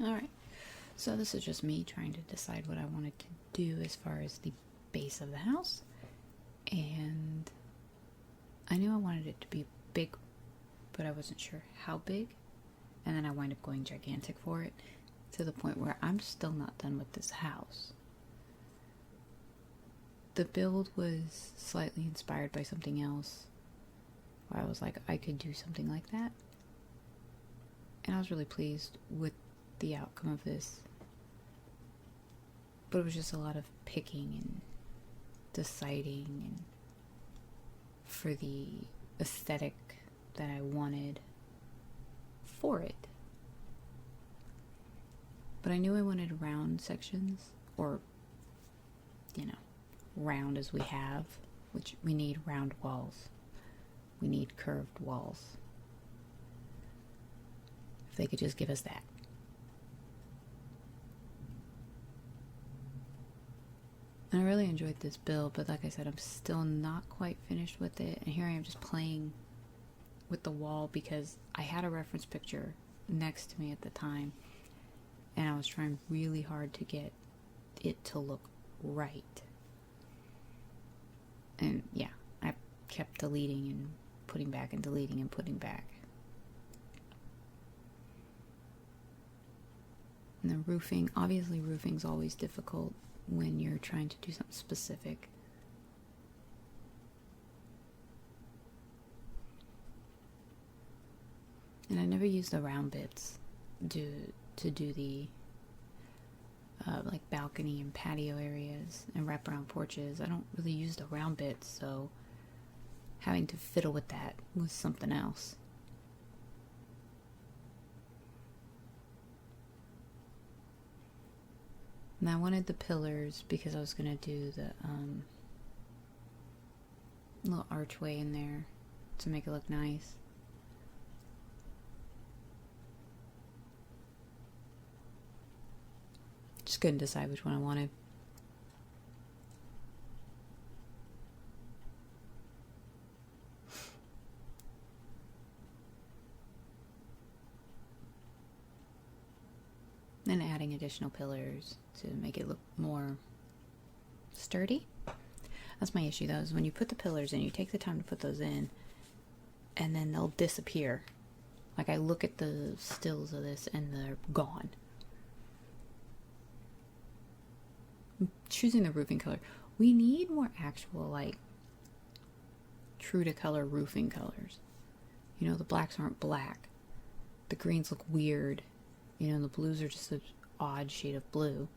Alright, so this is just me trying to decide what I wanted to do as far as the base of the house. And I knew I wanted it to be big, but I wasn't sure how big. And then I wind up going gigantic for it, to the point where I'm still not done with this house. The build was slightly inspired by something else, where I was like, I could do something like that. And I was really pleased with the outcome of this. But it was just a lot of picking and deciding and for the aesthetic that I wanted for it. But I knew I wanted round sections, or, round as we have, which we need round walls. We need curved walls. If they could just give us that. And I really enjoyed this build, but like I said, I'm still not quite finished with it. And here I am just playing with the wall because I had a reference picture next to me at the time. And I was trying really hard to get it to look right. And yeah, I kept deleting and putting back and deleting and putting back. And the roofing, obviously roofing's always difficult when you're trying to do something specific. And I never used the round bits to do the like balcony and patio areas and wraparound porches. I don't really use the round bits, so having to fiddle with that was something else. And I wanted the pillars because I was going to do the little archway in there to make it look nice. Just couldn't decide which one I wanted. And adding additional pillars to make it look more sturdy. That's my issue though, is when you put the pillars in, you take the time to put those in, and then they'll disappear. Like I look at the stills of this and they're gone. Choosing the roofing color. We need more actual, like, true to color roofing colors. The blacks aren't black. The greens look weird. The blues are just an odd shade of blue.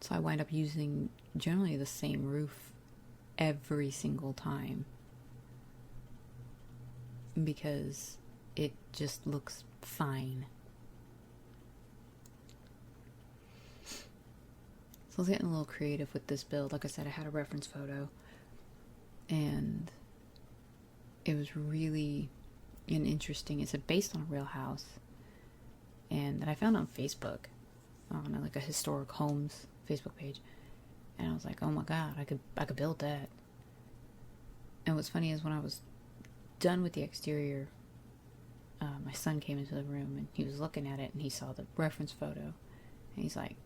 So I wind up using generally the same roof every single time, because it just looks fine. So I was getting a little creative with this build. Like I said, I had a reference photo, and it was really interesting. It's based on a real house, and that I found on Facebook, on like a historic homes Facebook page. And I was like, oh my god, I could build that. And what's funny is when I was done with the exterior, my son came into the room and he was looking at it and he saw the reference photo and he's like,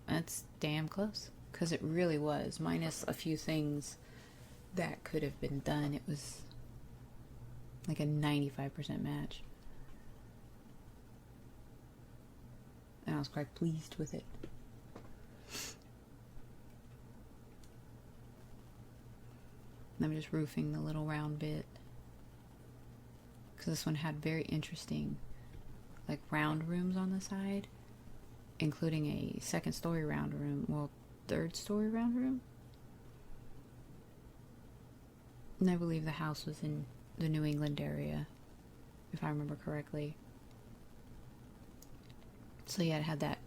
that's damn close, because it really was, minus a few things that could have been done. It was like a 95% match, and I was quite pleased with it. I'm just roofing the little round bit, because this one had very interesting like round rooms on the side, including a second story round room, well, third story round room. And I believe the house was in the New England area, if I remember correctly. So yeah, it had that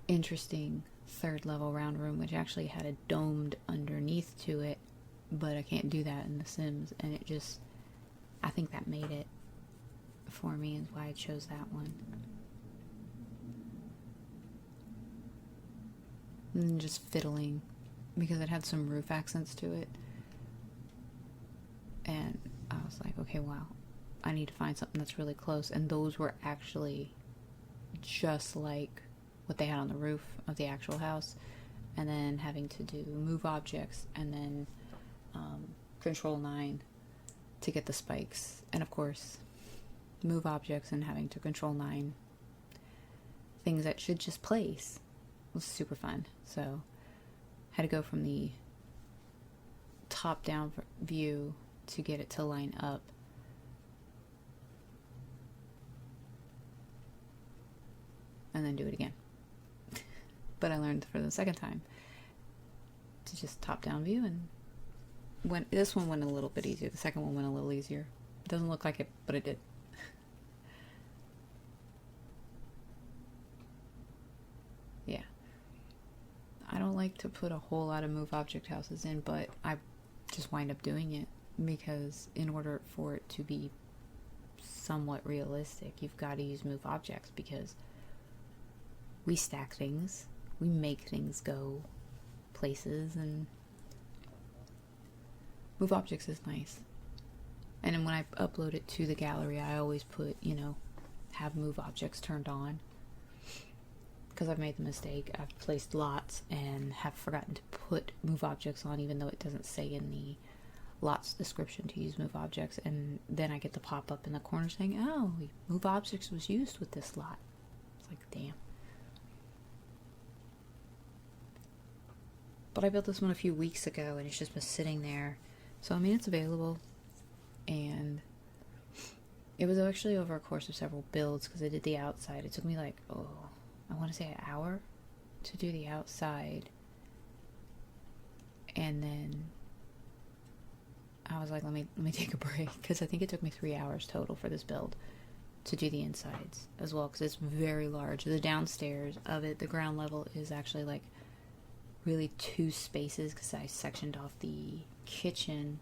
interesting third level round room, which actually had a domed underneath to it, but I can't do that in The Sims, and it just, I think that made it for me, is why I chose that one. And just fiddling because it had some roof accents to it. And I was like, okay, wow, I need to find something that's really close. And those were actually just like what they had on the roof of the actual house. And then having to do move objects and then control 9 to get the spikes. And of course, move objects and having to control 9 things that should just place was super fun. So had to go from the top down view to get it to line up. And then do it again. But I learned for the second time to just top down view, and this one went a little bit easier. The second one went a little easier. It doesn't look like it, but it did. Yeah. I don't like to put a whole lot of move object houses in, but I just wind up doing it because in order for it to be somewhat realistic, you've got to use move objects because we stack things, we make things go places, and move objects is nice. And then when I upload it to the gallery, I always put, have move objects turned on. Because I've made the mistake, I've placed lots and have forgotten to put move objects on, even though it doesn't say in the lots description to use move objects. And then I get the pop-up in the corner saying, oh, move objects was used with this lot. It's like, damn. But I built this one a few weeks ago and it's just been sitting there. So, I mean, it's available. And it was actually over a course of several builds because I did the outside. It took me like, I want to say an hour to do the outside. And then I was like, let me take a break because I think it took me 3 hours total for this build to do the insides as well because it's very large. The downstairs of it, the ground level, is actually like really 2 spaces because I sectioned off the kitchen.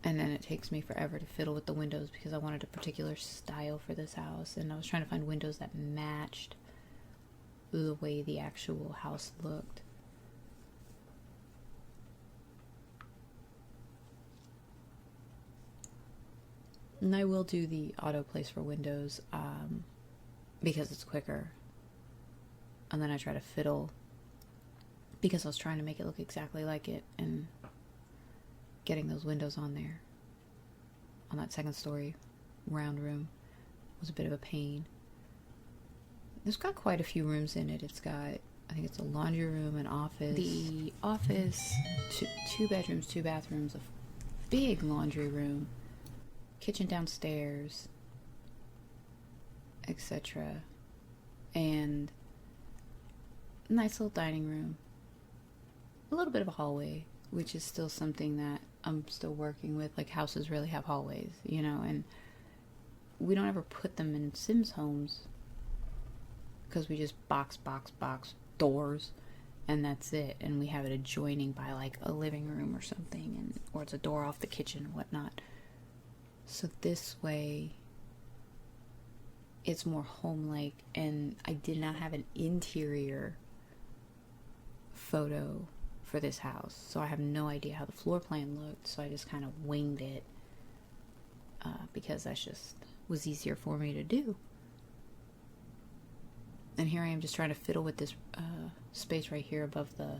And then it takes me forever to fiddle with the windows because I wanted a particular style for this house. And I was trying to find windows that matched the way the actual house looked. And I will do the auto place for windows because it's quicker. And then I try to fiddle because I was trying to make it look exactly like it, and getting those windows on there on that second story round room was a bit of a pain. It's got quite a few rooms in it. It's got, I think it's a laundry room, an office. The office, 2 bedrooms, 2 bathrooms, a big laundry room, kitchen downstairs, etc. And a nice little dining room. A little bit of a hallway, which is still something that I'm still working with. Like, houses really have hallways, and we don't ever put them in Sims homes because we just box doors and that's it. And we have it adjoining by like a living room or something, or it's a door off the kitchen and whatnot. So this way it's more home-like, and I did not have an interior photo for this house, so I have no idea how the floor plan looked, so I just kind of winged it because that just was easier for me to do. And here I am just trying to fiddle with this space right here above the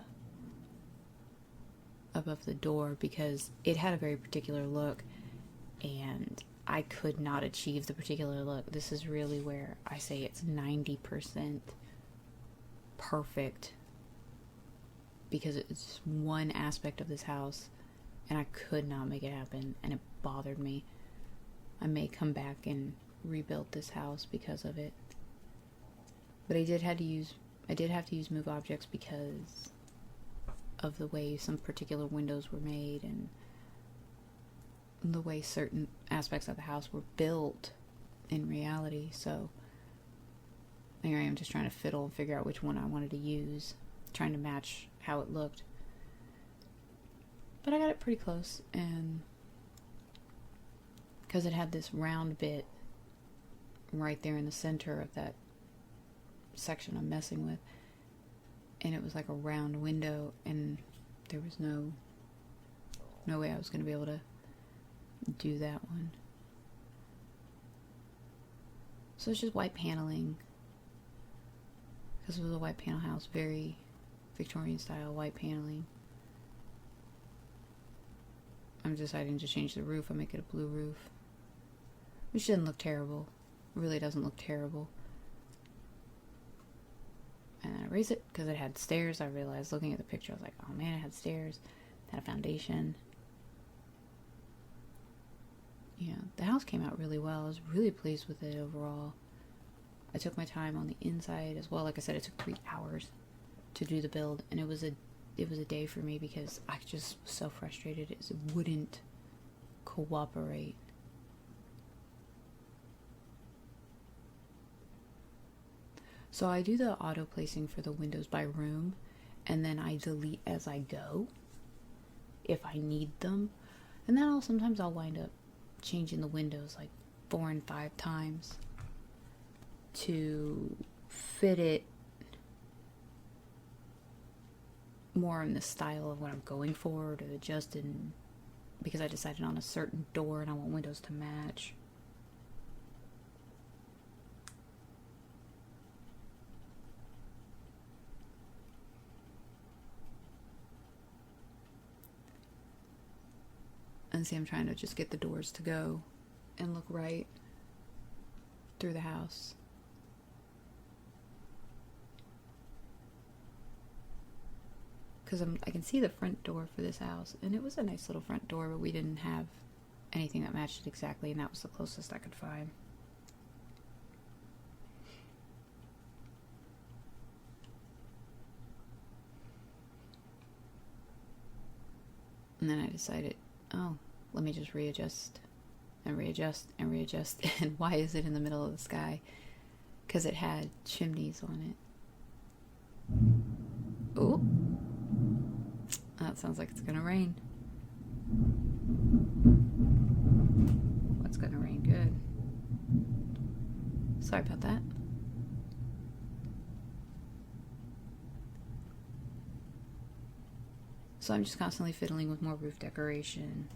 door because it had a very particular look and I could not achieve the particular look. This is really where I say it's 90% perfect because it's one aspect of this house and I could not make it happen, and it bothered me. I may come back and rebuild this house because of it. But I did have to use move objects because of the way some particular windows were made and the way certain aspects of the house were built in reality. So here I am just trying to fiddle and figure out which one I wanted to use, trying to match how it looked. But I got it pretty close, and because it had this round bit right there in the center of that section I'm messing with, and it was like a round window, and there was no way I was going to be able to do that one. So it's just white paneling, because it was a white panel house, very Victorian style white paneling. I'm deciding to change the roof. I'll make it a blue roof, which didn't look terrible. It really doesn't look terrible. And then I raised it because it had stairs. I realized looking at the picture, I was like, oh man, it had stairs, it had a foundation. Yeah, the house came out really well. I was really pleased with it overall. I took my time on the inside as well. Like I said, it took 3 hours to do the build, and it was a day for me because I just was so frustrated. It wouldn't cooperate. So I do the auto placing for the windows by room, and then I delete as I go if I need them. And then sometimes I'll wind up changing the windows like 4 and 5 times to fit it more in the style of what I'm going for, to adjust in, because I decided on a certain door and I want windows to match. And see, I'm trying to just get the doors to go and look right through the house. Because I can see the front door for this house, and it was a nice little front door, but we didn't have anything that matched it exactly, and that was the closest I could find. And then I decided, oh, let me just readjust and readjust and readjust. And why is it in the middle of the sky? Because it had chimneys on it. Oh, that sounds like it's gonna rain. It's gonna rain good. Sorry about that. So I'm just constantly fiddling with more roof decoration.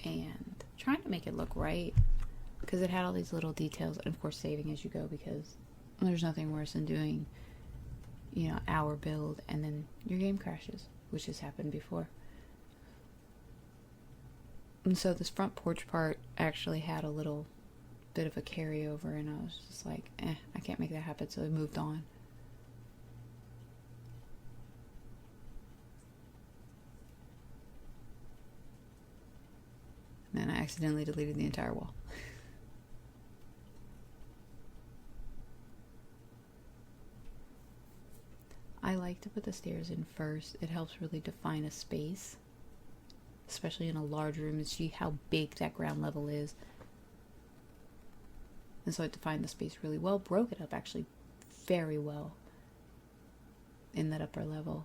And trying to make it look right, because it had all these little details, and of course saving as you go, because there's nothing worse than doing, hour build and then your game crashes, which has happened before. And so this front porch part actually had a little bit of a carryover, and I was just like, I can't make that happen, so I moved on. And I accidentally deleted the entire wall. I like to put the stairs in first. It helps really define a space, especially in a large room, and see how big that ground level is. And so it defined the space really well, broke it up actually very well in that upper level.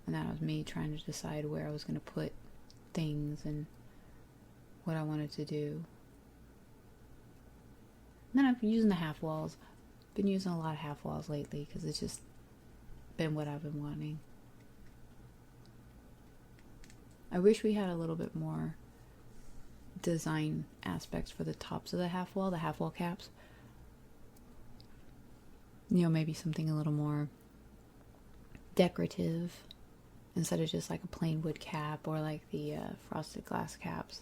And that was me trying to decide where I was going to put things and what I wanted to do. And then I've been using the half walls. Been using a lot of half walls lately because it's just been what I've been wanting. I wish we had a little bit more design aspects for the tops of the half wall caps. Maybe something a little more decorative instead of just like a plain wood cap or like the frosted glass caps.